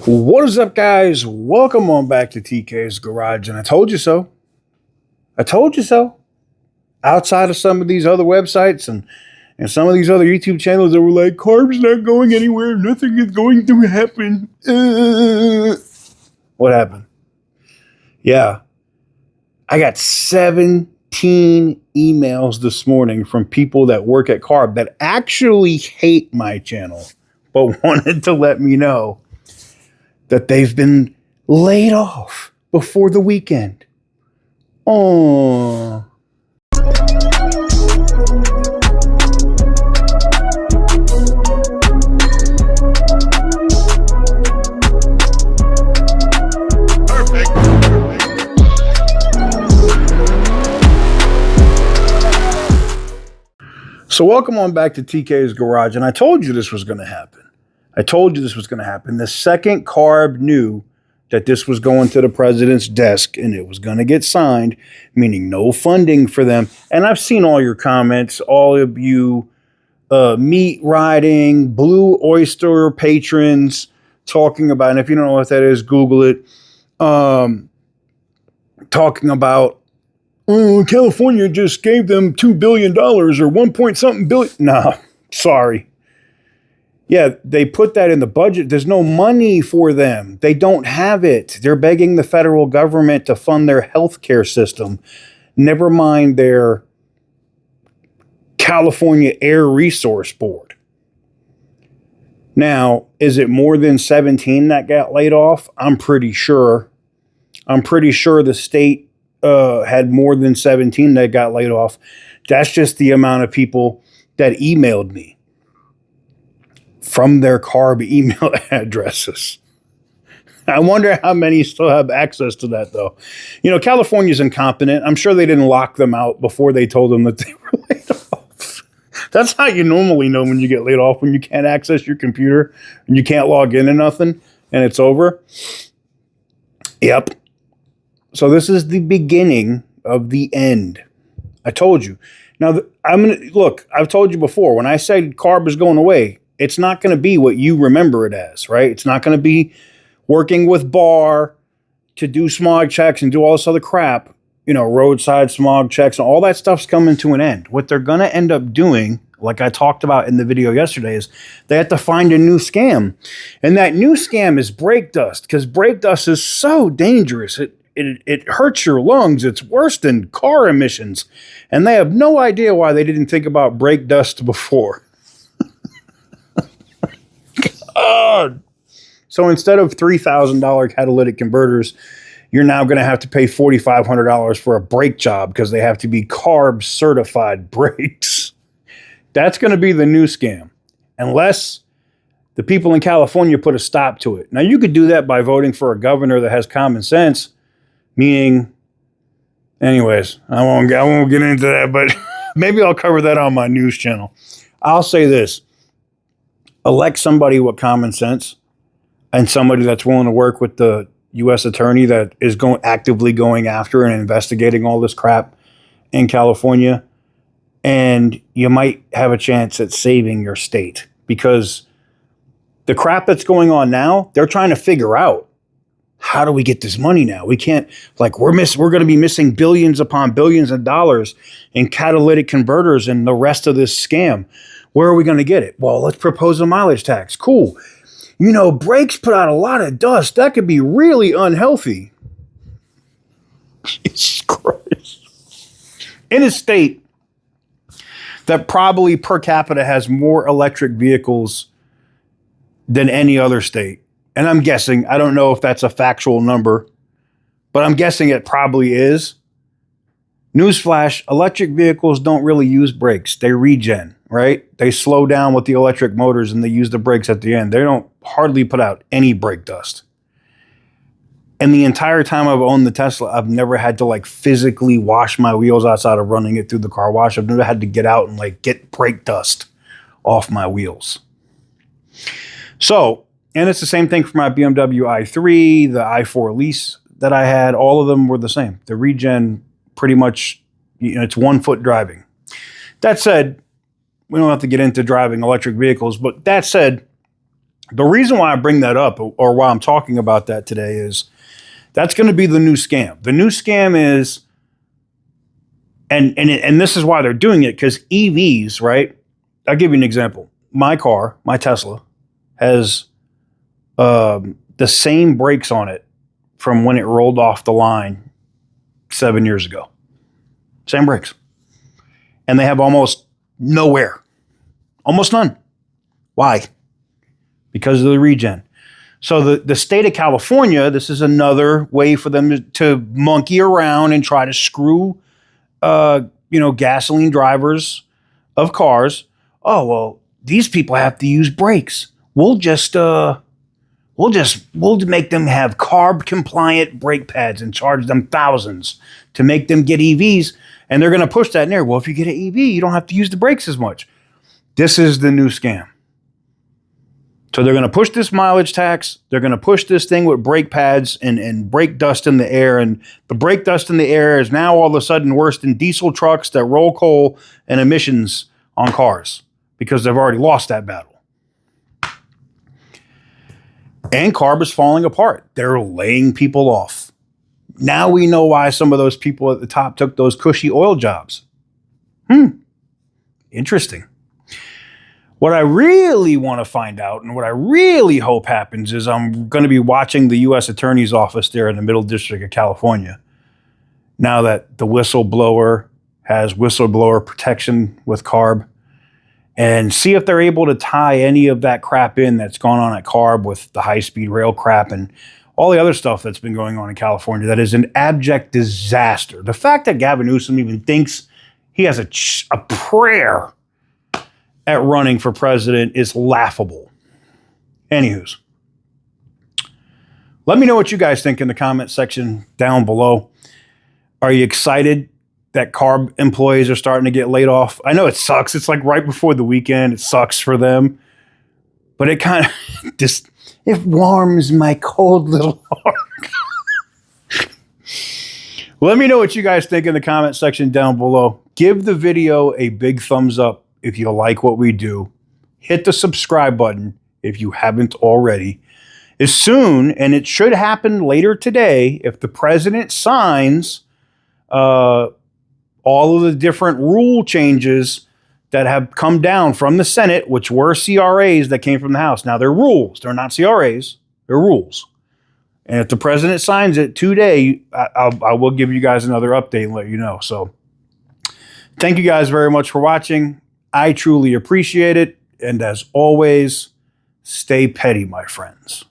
What is up, guys? Welcome on back to TK's Garage. And I told you so. I told you so. Outside of some of these other websites and some of these other YouTube channels that were like, CARB's not going anywhere. Nothing is going to happen. What happened? Yeah. I got 17 emails this morning from people that work at CARB that actually hate my channel, but wanted to let me know that they've been laid off before the weekend. Oh. So welcome on back to TK's Garage. And I told you this was going to happen. The second CARB knew that this was going to the president's desk and it was going to get signed, meaning no funding for them. And I've seen all your comments, all of you meat riding, Blue Oyster patrons talking about, and if you don't know what that is, Google it, talking about, oh, California just gave them $2 billion or 1 point something billion. No, sorry. Yeah, they put that in the budget. There's no money for them. They don't have it. They're begging the federal government to fund their healthcare system. Never mind their California Air Resource Board. Now, is it more than 17 that got laid off? I'm pretty sure. The state had more than 17 that got laid off. That's just the amount of people that emailed me from their CARB email addresses. I wonder how many still have access to that, though. You know, California's incompetent. I'm sure they didn't lock them out before they told them that they were laid off. That's how you normally know when you get laid off, when you can't access your computer and you can't log into nothing and it's over. Yep. So this is the beginning of the end. I told you. Now, I've told you before, when I said CARB is going away, it's not going to be what you remember it as, right? It's not going to be working with BAR to do smog checks and do all this other crap, you know, roadside smog checks, and all that stuff's coming to an end. What they're going to end up doing, like I talked about in the video yesterday, is they have to find a new scam. And that new scam is brake dust, because brake dust is so dangerous. It hurts your lungs. It's worse than car emissions. And they have no idea why they didn't think about brake dust before. So instead of $3,000 catalytic converters, you're now going to have to pay $4,500 for a brake job because they have to be CARB certified brakes. That's going to be the new scam, unless the people in California put a stop to it. Now, you could do that by voting for a governor that has common sense, meaning, anyways, I won't get into that, but maybe I'll cover that on my news channel. I'll say this. Elect somebody with common sense and somebody that's willing to work with the U.S. attorney that is actively going after and investigating all this crap in California. And you might have a chance at saving your state, because the crap that's going on now, they're trying to figure out, how do we get this money now? We can't, like, we're going to be missing billions upon billions of dollars in catalytic converters and the rest of this scam. Where are we going to get it? Well, let's propose a mileage tax. Cool. You know, brakes put out a lot of dust. That could be really unhealthy. Jesus Christ. In a state that probably per capita has more electric vehicles than any other state. And I'm guessing, I don't know if that's a factual number, but I'm guessing it probably is. Newsflash, electric vehicles don't really use brakes. They regen, right? They slow down with the electric motors and they use the brakes at the end. They don't hardly put out any brake dust. And the entire time I've owned the Tesla, I've never had to like physically wash my wheels outside of running it through the car wash. I've never had to get out and like get brake dust off my wheels. So, and it's the same thing for my BMW i3, the i4 lease that I had. All of them were the same. The regen pretty much, you know, it's 1 foot driving. That said, we don't have to get into driving electric vehicles, but that said, The reason why I bring that up, or why I'm talking about that today, is that's going to be the new scam. The new scam is, and this is why they're doing it, because EVs, right? I'll give you an example. My car, my Tesla, has the same brakes on it from when it rolled off the line 7 years ago. Same brakes. And they have almost no wear. Almost none. Why? Because of the regen. So the state of California, this is another way for them to monkey around and try to screw, gasoline drivers of cars. Oh, well, these people have to use brakes. We'll make them have CARB compliant brake pads and charge them thousands to make them get EVs. And they're going to push that in there. Well, if you get an EV, you don't have to use the brakes as much. This is the new scam. So they're going to push this mileage tax. They're going to push this thing with brake pads and brake dust in the air. And the brake dust in the air is now all of a sudden worse than diesel trucks that roll coal and emissions on cars because they've already lost that battle. And CARB is falling apart. They're laying people off. Now we know why some of those people at the top took those cushy oil jobs. Interesting. What I really want to find out and what I really hope happens is I'm going to be watching the U.S. Attorney's Office there in the Middle District of California. Now that the whistleblower has whistleblower protection with CARB, and see if they're able to tie any of that crap in that's gone on at CARB with the high-speed rail crap and all the other stuff that's been going on in California that is an abject disaster. The fact that Gavin Newsom even thinks he has a prayer at running for president is laughable. Anywho's, let me know what you guys think in the comment section down below. Are you excited that CARB employees are starting to get laid off? I know it sucks. It's like right before the weekend. It sucks for them. But it kind of just, it warms my cold little heart. Let me know what you guys think in the comment section down below. Give the video a big thumbs up if you like what we do. Hit the subscribe button if you haven't already. As soon, and it should happen later today, if the president signs all of the different rule changes that have come down from the Senate, which were CRAs that came from the House. Now, they're rules. They're not CRAs. They're rules. And if the president signs it today, I will give you guys another update and let you know. So thank you guys very much for watching. I truly appreciate it. And as always, stay petty, my friends.